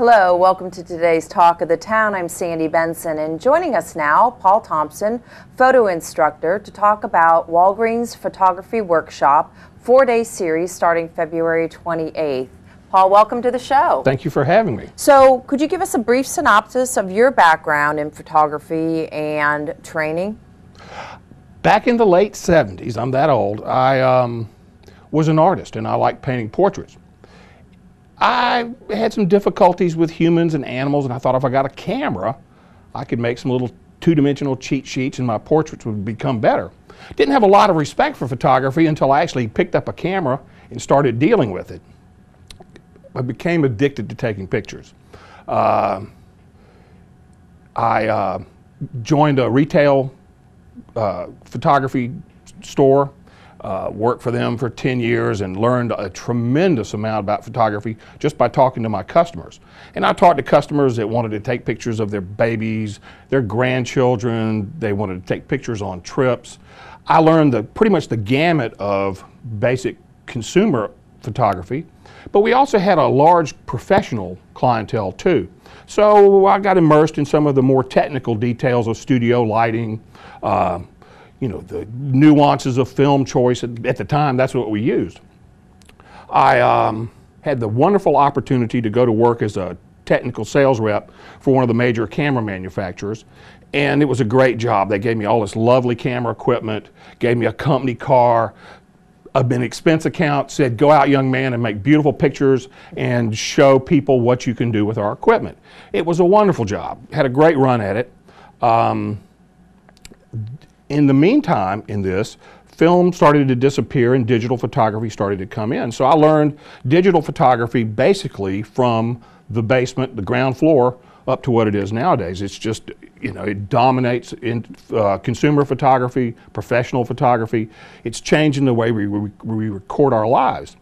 Hello, welcome to today's Talk of the Town. I'm Sandy Benson, and joining us now, Paul Thompson, photo instructor, to talk about Walgreens Photography Workshop, 4-day series starting February 28th. Paul, welcome to the show. Thank you for having me. So, could you give us a brief synopsis of your background in photography and training? Back in the late 70s, I'm that old, I was an artist and I liked painting portraits. I had some difficulties with humans and animals, and I thought if I got a camera, I could make some little two-dimensional cheat sheets and my portraits would become better. Didn't have a lot of respect for photography until I actually picked up a camera and started dealing with it. I became addicted to taking pictures. I joined a retail photography store, worked for them for 10 years and learned a tremendous amount about photography just by talking to my customers. And I talked to customers that wanted to take pictures of their babies, their grandchildren, they wanted to take pictures on trips. I learned pretty much the gamut of basic consumer photography, but we also had a large professional clientele too. So I got immersed in some of the more technical details of studio lighting, you know, the nuances of film choice. At the time, that's what we used. I had the wonderful opportunity to go to work as a technical sales rep for one of the major camera manufacturers, and it was a great job. They gave me all this lovely camera equipment, gave me a company car, an expense account, said go out young man and make beautiful pictures and show people what you can do with our equipment. It was a wonderful job, had a great run at it. In the meantime, film started to disappear and digital photography started to come in. So I learned digital photography basically from the basement, the ground floor, up to what it is nowadays. It's just, you know, it dominates in consumer photography, professional photography. It's changing the way we record our lives.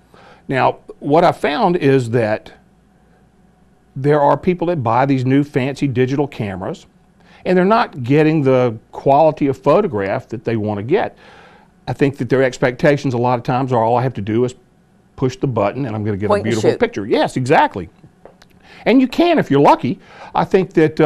Now, what I found is that there are people that buy these new fancy digital cameras, and they're not getting the quality of photograph that they want to get. I think that their expectations a lot of times are all I have to do is push the button and I'm going to get a beautiful picture. Yes, exactly. And you can if you're lucky. I think that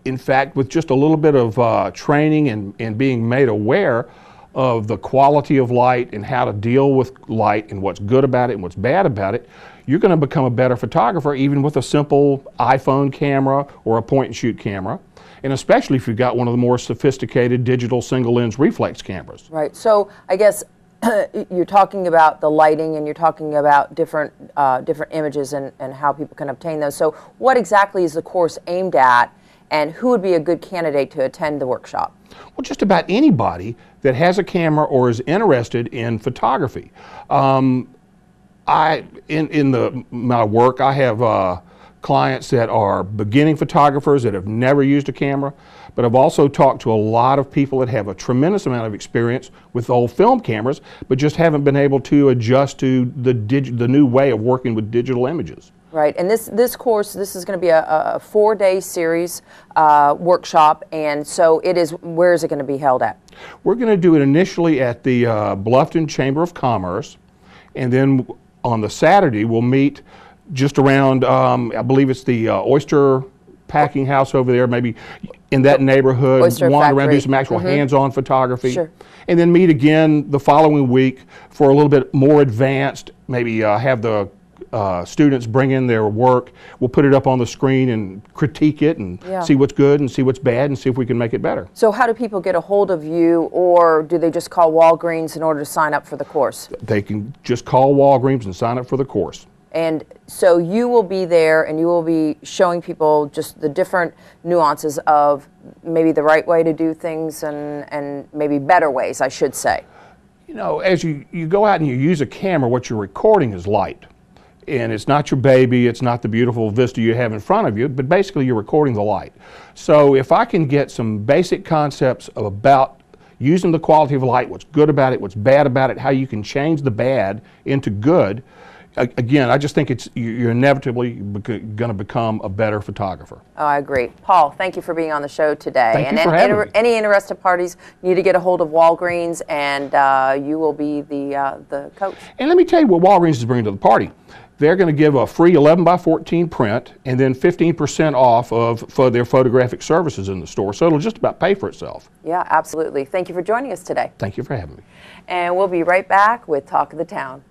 in fact with just a little bit of training and being made aware of the quality of light and how to deal with light and what's good about it and what's bad about it, you're going to become a better photographer even with a simple iPhone camera or a point and shoot camera. And especially if you've got one of the more sophisticated digital single lens reflex cameras. Right, so I guess you're talking about the lighting and you're talking about different images and how people can obtain those. So what exactly is the course aimed at, and who would be a good candidate to attend the workshop? Well, just about anybody that has a camera or is interested in photography. In my work, I have clients that are beginning photographers that have never used a camera, but I've also talked to a lot of people that have a tremendous amount of experience with old film cameras, but just haven't been able to adjust to the new way of working with digital images. Right, and this course, this is going to be a 4-day series workshop, and so it is, where is it going to be held at? We're going to do it initially at the Bluffton Chamber of Commerce, and then on the Saturday we'll meet just around, I believe it's the Oyster Packing House over there, maybe in that neighborhood, wander around, do some actual hands-on photography. Sure. And then meet again the following week for a little bit more advanced, maybe have the students bring in their work. We'll put it up on the screen and critique it and see what's good and see what's bad and see if we can make it better. So how do people get a hold of you, or do they just call Walgreens in order to sign up for the course? They can just call Walgreens and sign up for the course. And so you will be there and you will be showing people just the different nuances of maybe the right way to do things and maybe better ways, I should say. You know, as you go out and you use a camera, what you're recording is light. And it's not your baby, it's not the beautiful vista you have in front of you, but basically you're recording the light. So if I can get some basic concepts about using the quality of light, what's good about it, what's bad about it, how you can change the bad into good, again, I just think you're inevitably going to become a better photographer. Oh, I agree. Paul, thank you for being on the show today. Thank you for having me. Any interested parties need to get a hold of Walgreens, and you will be the coach. And let me tell you what Walgreens is bringing to the party. They're going to give a free 11x14 print and then 15% off for their photographic services in the store. So it'll just about pay for itself. Yeah, absolutely. Thank you for joining us today. Thank you for having me. And we'll be right back with Talk of the Town.